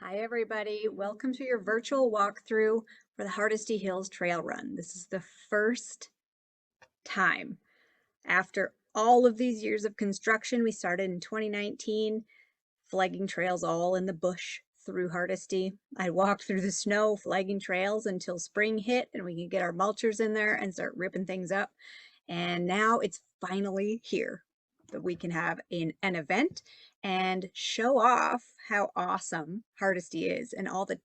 Hi everybody, welcome to your virtual walkthrough for the Hardesty Hills Trail Run. This is the first time after all of these years of construction. We started in 2019, flagging trails all in the bush through Hardesty. I walked through the snow flagging trails until spring hit and we could get our mulchers in there and start ripping things up. And now it's finally here that we can have an event and show off how awesome Hardesty is and all the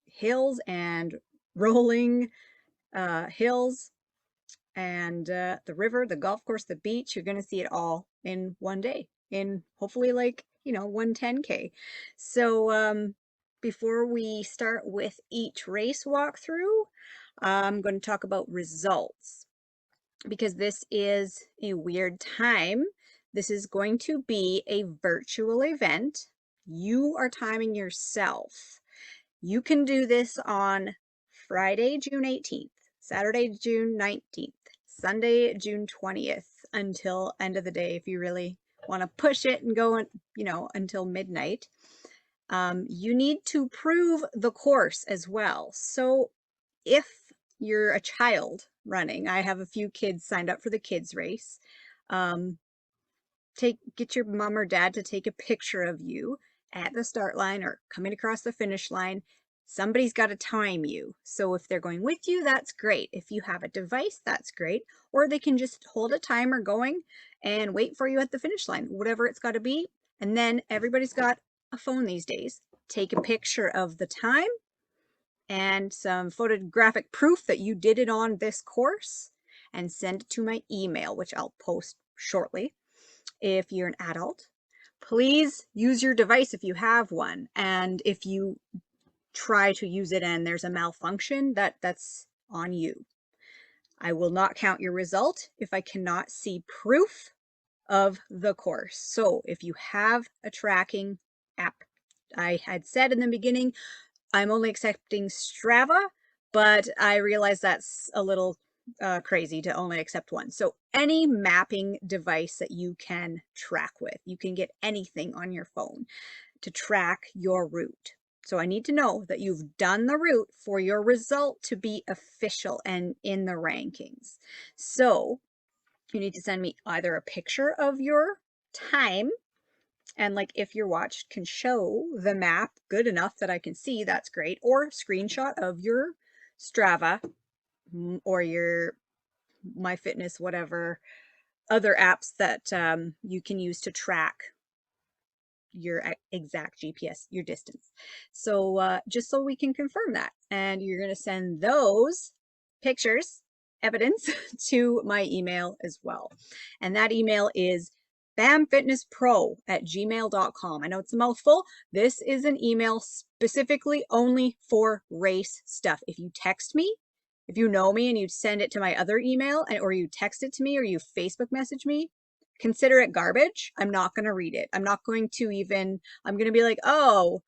hills and rolling hills and the river, the golf course, the beach. You're going to see it all in one day in hopefully like, 110K. So before we start with each race walkthrough, I'm going to talk about results because this is a weird time. This is going to be a virtual event. You are timing yourself. You can do this on Friday, June 18th, Saturday, June 19th, Sunday, June 20th, until end of the day if you really want to push it and go, until midnight. You need to prove the course as well. So if you're a child running, I have a few kids signed up for the kids race. Get your mom or dad to take a picture of you at the start line or coming across the finish line. Somebody's got to time you. So if they're going with you, that's great. If you have a device, that's great. Or they can just hold a timer going and wait for you at the finish line, whatever it's got to be. And then everybody's got a phone these days. Take a picture of the time and some photographic proof that you did it on this course and send it to my email, which I'll post shortly. If you're an adult, please use your device if you have one. And if you try to use it and there's a malfunction, that's on you. I will not count your result if I cannot see proof of the course. So if you have a tracking app, I had said in the beginning, I'm only accepting Strava, but I realize that's a little crazy to only accept one. So any mapping device that you can track with, you can get anything on your phone to track your route. So I need to know that you've done the route for your result to be official and in the rankings. So you need to send me either a picture of your time, and like if your watch can show the map good enough that I can see, that's great, or screenshot of your Strava or your MyFitness, whatever other apps that you can use to track your exact GPS, your distance. So just so we can confirm that, and you're going to send those pictures, evidence, to my email as well. And that email is bamfitnesspro@gmail.com. I know it's a mouthful. This is an email specifically only for race stuff. If you text me, if you know me and you send it to my other email, or you text it to me or you Facebook message me, consider it garbage. I'm not going to read it. I'm not going to even, I'm going to be like, oh,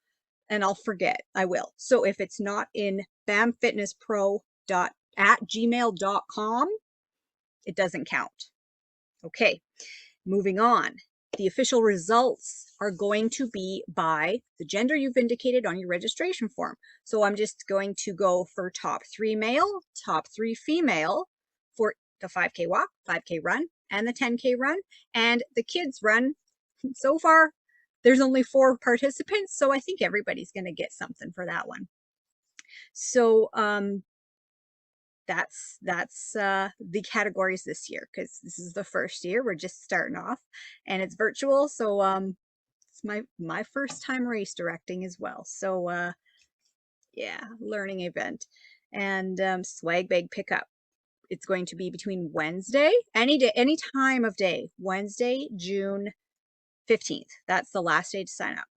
and I'll forget. I will. So if it's not in bamfitnesspro@gmail.com, it doesn't count. Okay, moving on. The official results are going to be by the gender you've indicated on your registration form. So I'm just going to go for top 3 male, top 3 female for the 5K walk, 5K run, and the 10K run, and the kids run. So far, there's only 4 participants, so I think everybody's going to get something for that one. So that's the categories this year, because this is the first year. We're just starting off and it's virtual. So it's my first time race directing as well. So yeah, learning event. And swag bag pickup. It's going to be between Wednesday, any day, any time of day, Wednesday, June 15th. That's the last day to sign up.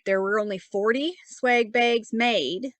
There were only 40 swag bags made.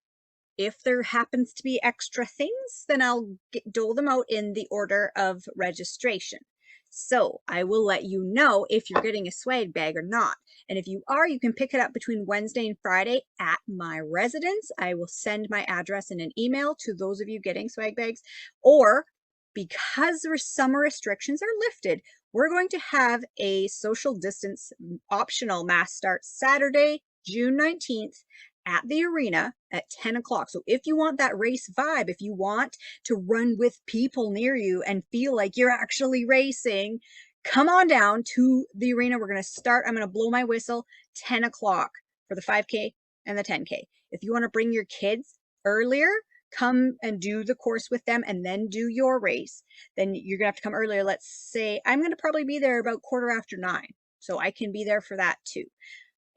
If there happens to be extra things, then I'll dole them out in the order of registration. So I will let you know if you're getting a swag bag or not. And if you are, you can pick it up between Wednesday and Friday at my residence. I will send my address in an email to those of you getting swag bags. Or because summer restrictions are lifted, we're going to have a social distance optional mass start Saturday, June 19th at the arena at 10 o'clock. So if you want that race vibe, if you want to run with people near you and feel like you're actually racing, come on down to the arena. We're going to start. I'm going to blow my whistle 10 o'clock for the 5K and the 10K. If you want to bring your kids earlier, come and do the course with them and then do your race, then you're gonna have to come earlier. Let's say I'm gonna probably be there about 9:15, so I can be there for that too.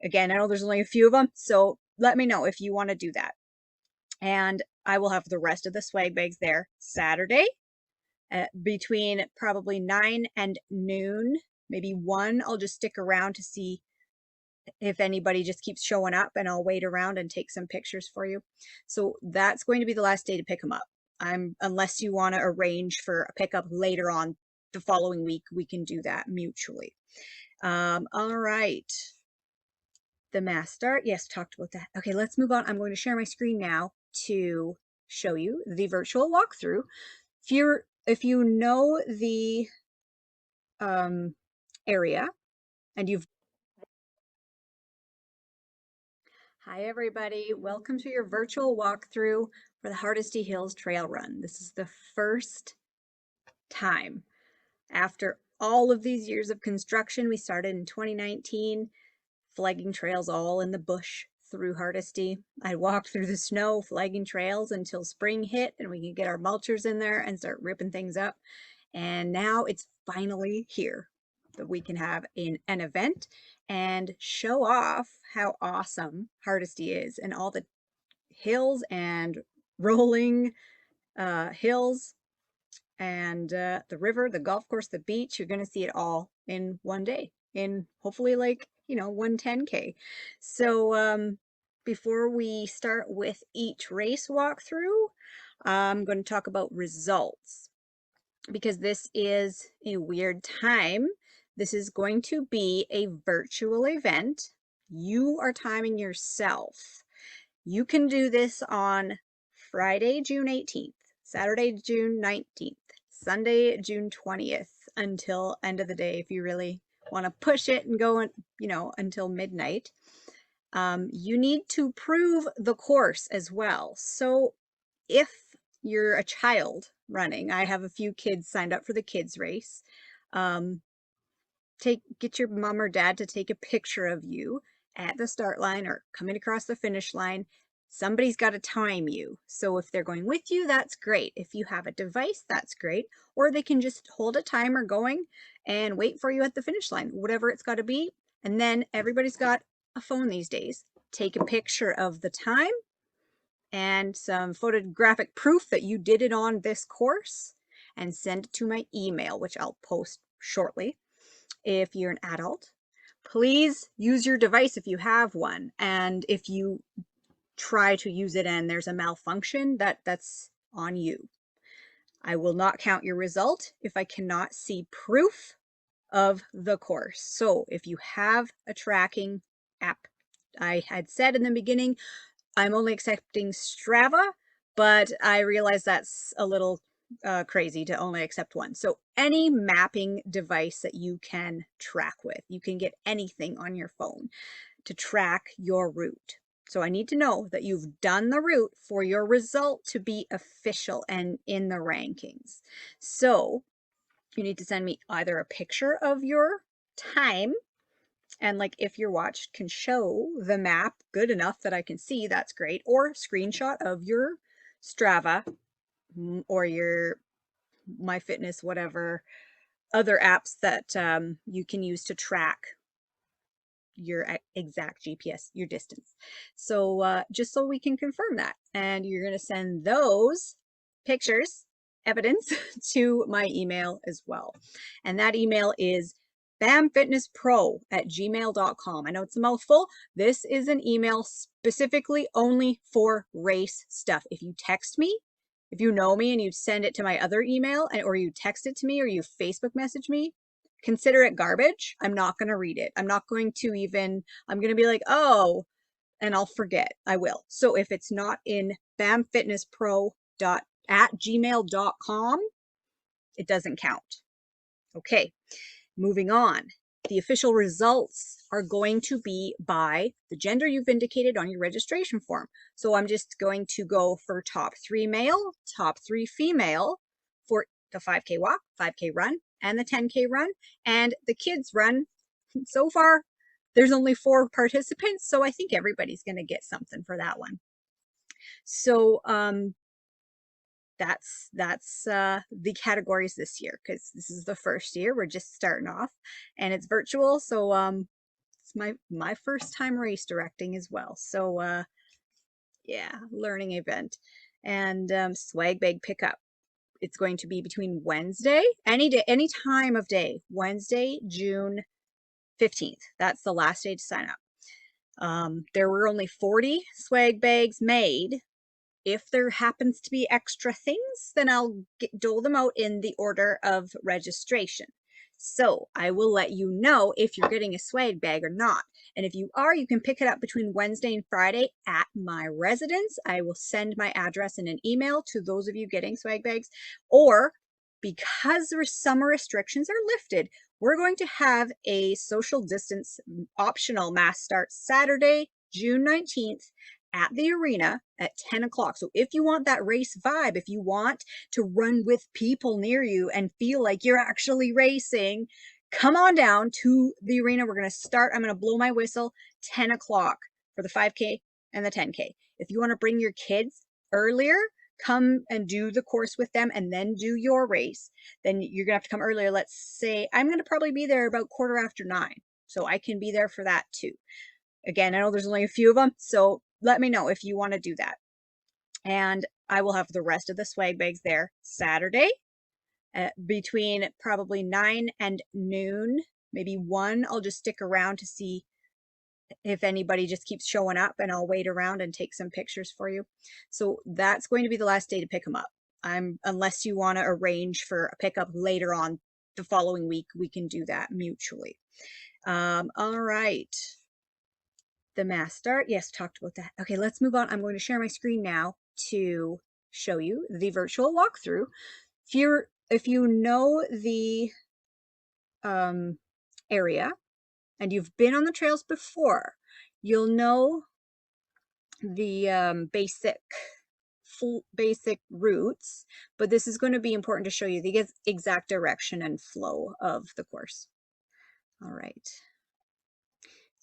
Again, I know there's only a few of them, so let me know if you want to do that. And I will have the rest of the swag bags there Saturday between probably 9 and noon, maybe 1. I'll just stick around to see if anybody just keeps showing up, and I'll wait around and take some pictures for you. So that's going to be the last day to pick them up. Unless you want to arrange for a pickup later on the following week, we can do that mutually. All right. The mass start. Yes, talked about that. Okay, let's move on. I'm going to share my screen now to show you the virtual walkthrough. If you know the area and you've Hi everybody, welcome to your virtual walkthrough for the Hardesty Hills Trail Run. This is the first time after all of these years of construction. We started in 2019, flagging trails all in the bush through Hardesty. I walked through the snow flagging trails until spring hit and we could get our mulchers in there and start ripping things up. And now it's finally here that we can have an event and show off how awesome Hardesty is and all the hills and rolling hills and the river, the golf course, the beach. You're going to see it all in one day, in hopefully like, 110K. So before we start with each race walkthrough, I'm going to talk about results because this is a weird time. This is going to be a virtual event. You are timing yourself. You can do this on Friday, June 18th, Saturday, June 19th, Sunday, June 20th, until end of the day if you really want to push it and go, until midnight. You need to prove the course as well. So if you're a child running, I have a few kids signed up for the kids race. Get your mom or dad to take a picture of you at the start line or coming across the finish line. Somebody's got to time you. So if they're going with you, that's great. If you have a device, that's great. Or they can just hold a timer going and wait for you at the finish line, whatever it's got to be. And then everybody's got a phone these days. Take a picture of the time and some photographic proof that you did it on this course and send it to my email, which I'll post shortly. If you're an adult, please use your device if you have one. And if you try to use it and there's a malfunction, that's on you. I will not count your result if I cannot see proof of the course. So if you have a tracking app, I had said in the beginning, I'm only accepting Strava, but I realize that's a little crazy to only accept one. So any mapping device that you can track with, you can get anything on your phone to track your route. So I need to know that you've done the route for your result to be official and in the rankings. So you need to send me either a picture of your time, and like if your watch can show the map good enough that I can see, that's great, or screenshot of your Strava or your MyFitness, whatever other apps that you can use to track your exact GPS, your distance. So just so we can confirm that, and you're going to send those pictures, evidence, to my email as well. And that email is bamfitnesspro@gmail.com. I know it's a mouthful. This is an email specifically only for race stuff. If you text me, if you know me and you send it to my other email, or you text it to me or you Facebook message me, consider it garbage. I'm not going to read it. I'm not going to even, I'm going to be like, oh, and I'll forget. I will. So if it's not in bamfitnesspro@gmail.com, it doesn't count. Okay, moving on. the official results are going to be by the gender you've indicated on your registration form. So I'm just going to go for top 3 male, top 3 female for the 5K walk, 5K run, and the 10K run, and the kids run. So far, there's only 4 participants, so I think everybody's going to get something for that one. So that's the categories this year, because this is the first year. We're just starting off, and it's virtual. So it's my first time race directing as well. So yeah, learning event. And swag bag pickup. It's going to be between Wednesday, any day, any time of day, Wednesday, June 15th. That's the last day to sign up. There were only 40 swag bags made. If there happens to be extra things, then I'll dole them out in the order of registration. So I will let you know if you're getting a swag bag or not. And if you are, you can pick it up between Wednesday and Friday at my residence. I will send my address in an email to those of you getting swag bags. Or because the summer restrictions are lifted, we're going to have a social distance optional mass start Saturday, June 19th at the arena at 10 o'clock. So if you want that race vibe, if you want to run with people near you and feel like you're actually racing, come on down to the arena. We're going to start. I'm going to blow my whistle 10 o'clock for the 5K and the 10K. If you want to bring your kids earlier, come and do the course with them and then do your race, then you're going to have to come earlier. Let's say I'm going to probably be there about 9:15. So I can be there for that too. Again, I know there's only a few of them, so let me know if you want to do that. And I will have the rest of the swag bags there Saturday between probably 9 and noon, maybe 1. I'll just stick around to see if anybody just keeps showing up, and I'll wait around and take some pictures for you. So that's going to be the last day to pick them up. Unless you want to arrange for a pickup later on the following week, we can do that mutually. All right. The mass start. Yes, talked about that. Okay, let's move on. I'm going to share my screen now to show you the virtual walkthrough. If you know the area and you've been on the trails before, you'll know the basic routes, but this is going to be important to show you the exact direction and flow of the course. All right.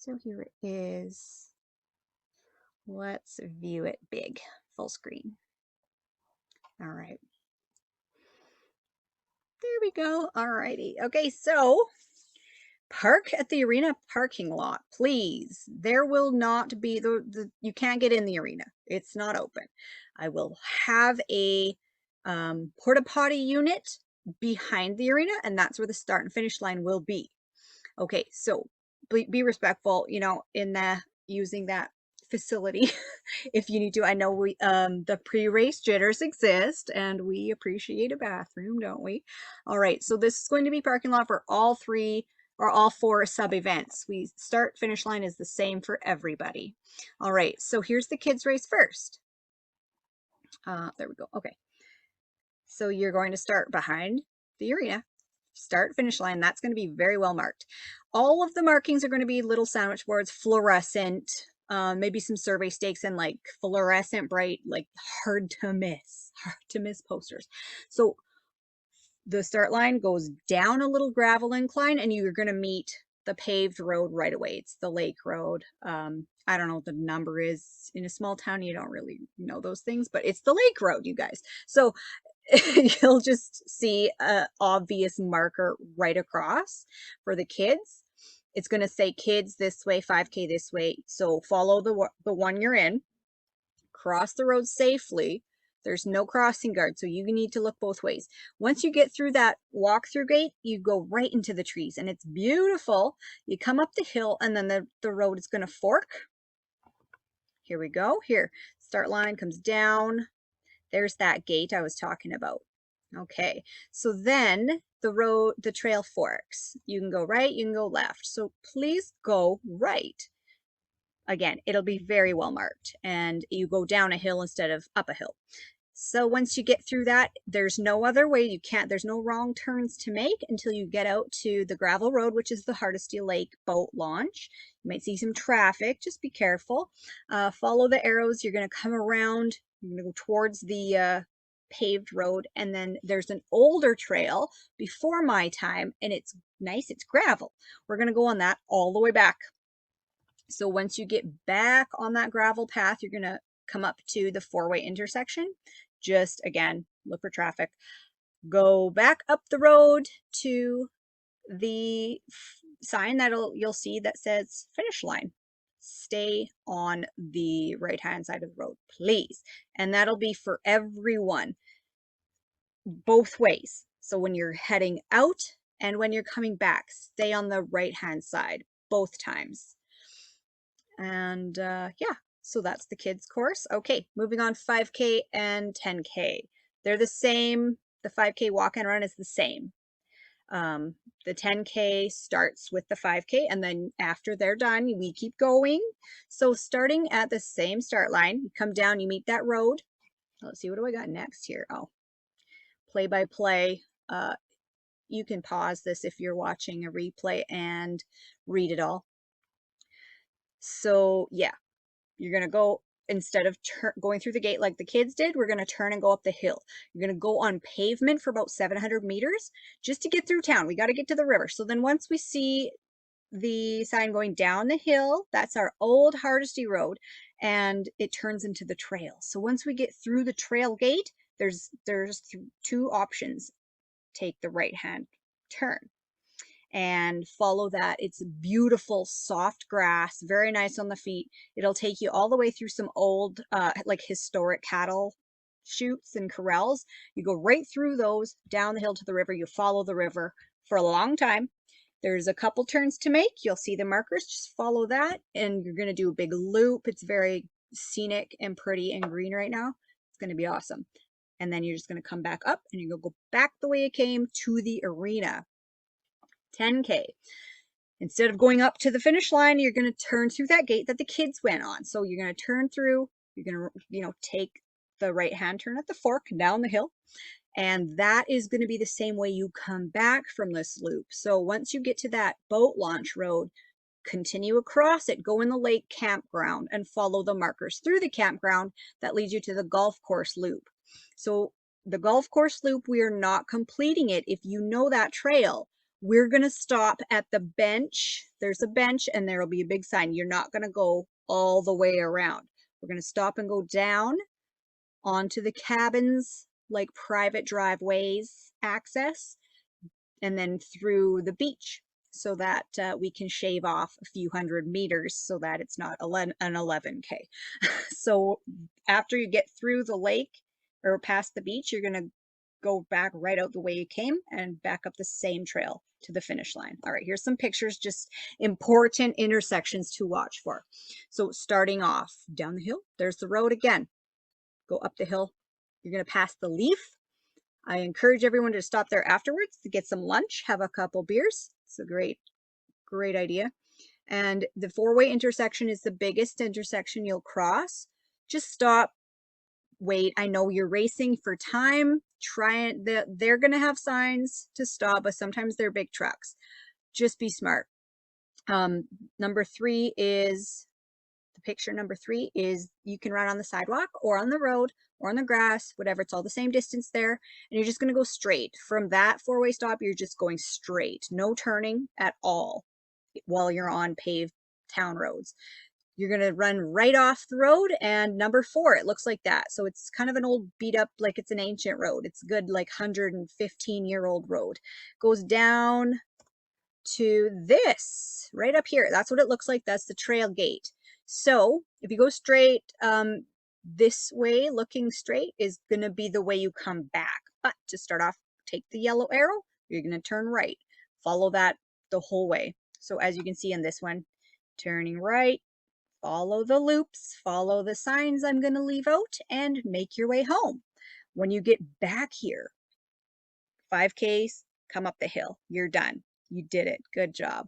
So here it is. Let's view it big, full screen. All right. There we go. All righty. Okay, so park at the arena parking lot, please. There will not be you can't get in the arena. It's not open. I will have a porta potty unit behind the arena, and that's where the start and finish line will be. Okay, so be respectful, you know, in using that facility if you need to. I know we the pre-race jitters exist, and we appreciate a bathroom, don't we? All right, so this is going to be parking lot for all 3 or all 4 sub events. We start finish line is the same for everybody. All right, so here's the kids race first. There we go. Okay, so you're going to start behind the arena, start finish line. That's going to be very well marked. All of the markings are going to be little sandwich boards, fluorescent, maybe some survey stakes, and like fluorescent bright, like hard to miss posters. So the start line goes down a little gravel incline, and you're going to meet the paved road right away. It's the lake road. I don't know what the number is. In a small town, you don't really know those things, but it's the lake road, you guys. So you'll just see an obvious marker right across for the kids. It's going to say kids this way, 5K this way. So follow the one you're in, cross the road safely. There's no crossing guard, so you need to look both ways. Once you get through that walk-through gate, you go right into the trees, and it's beautiful. You come up the hill, and then the road is going to fork. Here we go. Here, start line comes down. There's that gate I was talking about. Okay, so then the trail forks. You can go right, you can go left. So please go right. Again, it'll be very well marked, and you go down a hill instead of up a hill. So once you get through that, there's no other way. There's no wrong turns to make until you get out to the gravel road, which is the Hardesty Lake boat launch. You might see some traffic, just be careful. Follow the arrows. You're going to come around, you're going to go towards the paved road, and then there's an older trail before my time, and it's nice, it's gravel. We're going to go on that all the way back. So once you get back on that gravel path, you're going to come up to the four-way intersection. Just again, look for traffic. Go back up the road to the sign that you'll see that says finish line. Stay on the right-hand side of the road, please. And that'll be for everyone, both ways. So when you're heading out and when you're coming back, stay on the right-hand side both times. And yeah, so that's the kids course. Okay, moving on, 5K and 10K. They're the same. The 5K walk and run is the same. The 10K starts with the 5K, and then after they're done, we keep going. So starting at the same start line, you come down, you meet that road. Let's see, what do I got next here? Oh, play by play. You can pause this if you're watching a replay and read it all. So yeah, you're going to go, instead of going through the gate like the kids did, we're going to turn and go up the hill. You're going to go on pavement for about 700 meters just to get through town. We got to get to the river. So then once we see the sign going down the hill, that's our old Hardesty Road, and it turns into the trail. So once we get through the trail gate, there's two options. Take the right-hand turn and follow that. It's beautiful, soft grass, very nice on the feet. It'll take you all the way through some old, like historic cattle chutes and corrals. You go right through those, down the hill to the river. You follow the river for a long time. There's a couple turns to make. You'll see the markers. Just follow that, and you're going to do a big loop. It's very scenic and pretty and green right now. It's going to be awesome. And then you're just going to come back up, and you're going to go back the way you came to the arena. 10K. Instead of going up to the finish line, you're going to turn through that gate that the kids went on. So you're going to turn through, you're going to, take the right-hand turn at the fork down the hill. And that is going to be the same way you come back from this loop. So once you get to that boat launch road, continue across it, go in the lake campground and follow the markers through the campground that leads you to the golf course loop. So the golf course loop, we are not completing it. If you know that trail, we're going to stop at the bench. There's a bench and there will be a big sign. You're not going to go all the way around. We're going to stop and go down onto the cabins, like private driveways access, and then through the beach so that we can shave off a few hundred meters so that it's not an 11K. So after you get through the lake or past the beach, you're going to go back right out the way you came and back up the same trail to the finish line. All right, here's some pictures, just important intersections to watch for. So starting off down the hill, there's the road again. Go up the hill. You're going to pass the leaf. I encourage everyone to stop there afterwards to get some lunch, have a couple beers. It's a great idea. And the four-way intersection is the biggest intersection you'll cross. Just stop, wait. I know you're racing for time. Try it. They're going to have signs to stop, but sometimes they're big trucks. Just be smart. Number 3 is, the picture number 3 is you can run on the sidewalk or on the road or on the grass, whatever. It's all the same distance there. And you're just going to go straight. From that four-way stop, you're just going straight. No turning at all while you're on paved town roads. You're going to run right off the road, and number 4, it looks like that. So it's kind of an old beat up, like it's an ancient road. It's good, like 115-year-old road. Goes down to this right up here. That's what it looks like. That's the trail gate. So if you go straight, this way, looking straight, is going to be the way you come back. But to start off, take the yellow arrow. You're going to turn right. Follow that the whole way. So as you can see in this one, turning right, follow the loops, follow the signs I'm going to leave out, and make your way home. When you get back here, 5Ks, come up the hill. You're done. You did it. Good job.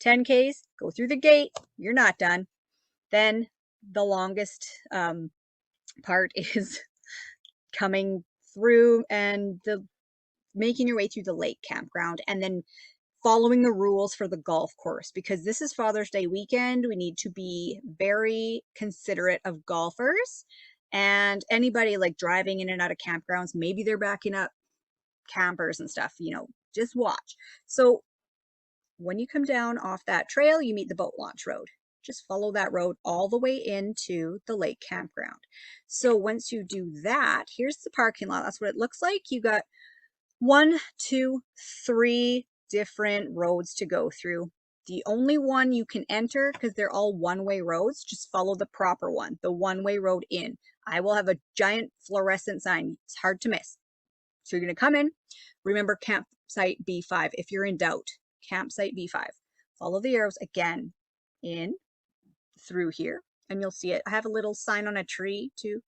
10Ks, go through the gate. You're not done. Then the longest part is coming through and making your way through the lake campground, and then following the rules for the golf course, because this is Father's Day weekend. We need to be very considerate of golfers and anybody like driving in and out of campgrounds. Maybe they're backing up campers and stuff, just watch. So when you come down off that trail, you meet the boat launch road. Just follow that road all the way into the lake campground. So once you do that, here's the parking lot. That's what it looks like. You got 1, 2, 3 different roads to go through. The only one you can enter, because they're all one-way roads, just follow the proper one, the one-way road in. I will have a giant fluorescent sign. It's hard to miss. So you're going to come in. Remember campsite B5. If you're in doubt, campsite B5. Follow the arrows again in through here, and you'll see it. I have a little sign on a tree too.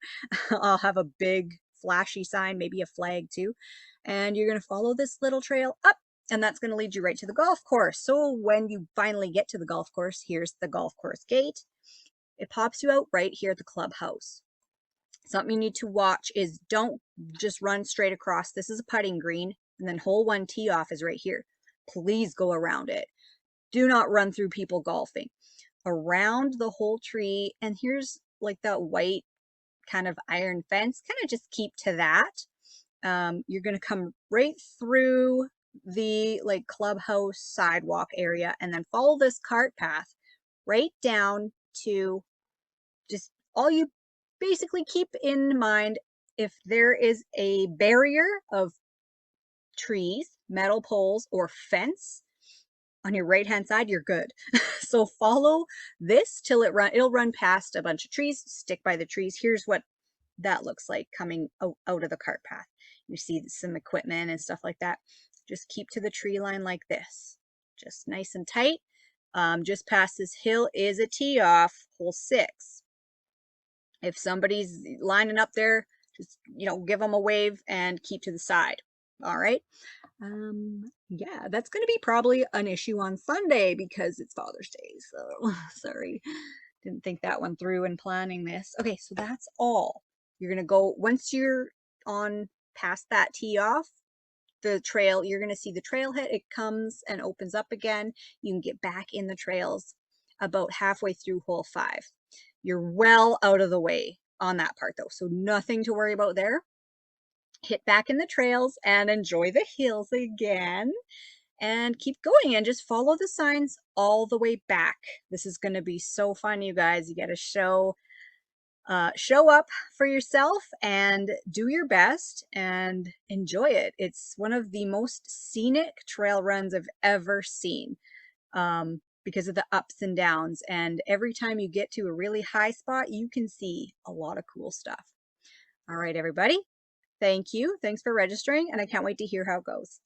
I'll have a big flashy sign, maybe a flag too. And you're going to follow this little trail up, and that's going to lead you right to the golf course. So when you finally get to the golf course, here's the golf course gate. It pops you out right here at the clubhouse. Something you need to watch is don't just run straight across. This is a putting green, and then hole 1 tee off is right here. Please go around it. Do not run through people golfing. Around the whole tree, and here's like that white kind of iron fence. Kind of just keep to that. You're going to come right through the like clubhouse sidewalk area, and then follow this cart path right down to just all you basically keep in mind. If there is a barrier of trees, metal poles, or fence on your right hand side, you're good. So follow this till it'll run past a bunch of trees. Stick by the trees. Here's what that looks like coming out of the cart path. You see some equipment and stuff like that. Just keep to the tree line like this, just nice and tight. Just past this hill is a tee off, hole 6. If somebody's lining up there, just give them a wave and keep to the side. All right. Yeah, that's going to be probably an issue on Sunday because it's Father's Day. So sorry, didn't think that one through in planning this. Okay, so that's all. You're going to go, once you're on past that tee off the trail, you're going to see the trailhead. It comes and opens up again. You can get back in the trails about halfway through hole 5. You're well out of the way on that part though, so nothing to worry about there. Hit back in the trails and enjoy the hills again, and keep going and just follow the signs all the way back. This is going to be so fun, you guys. You got to show up for yourself and do your best and enjoy it. It's one of the most scenic trail runs I've ever seen, because of the ups and downs. And every time you get to a really high spot, you can see a lot of cool stuff. All right, everybody. Thank you. Thanks for registering, and I can't wait to hear how it goes.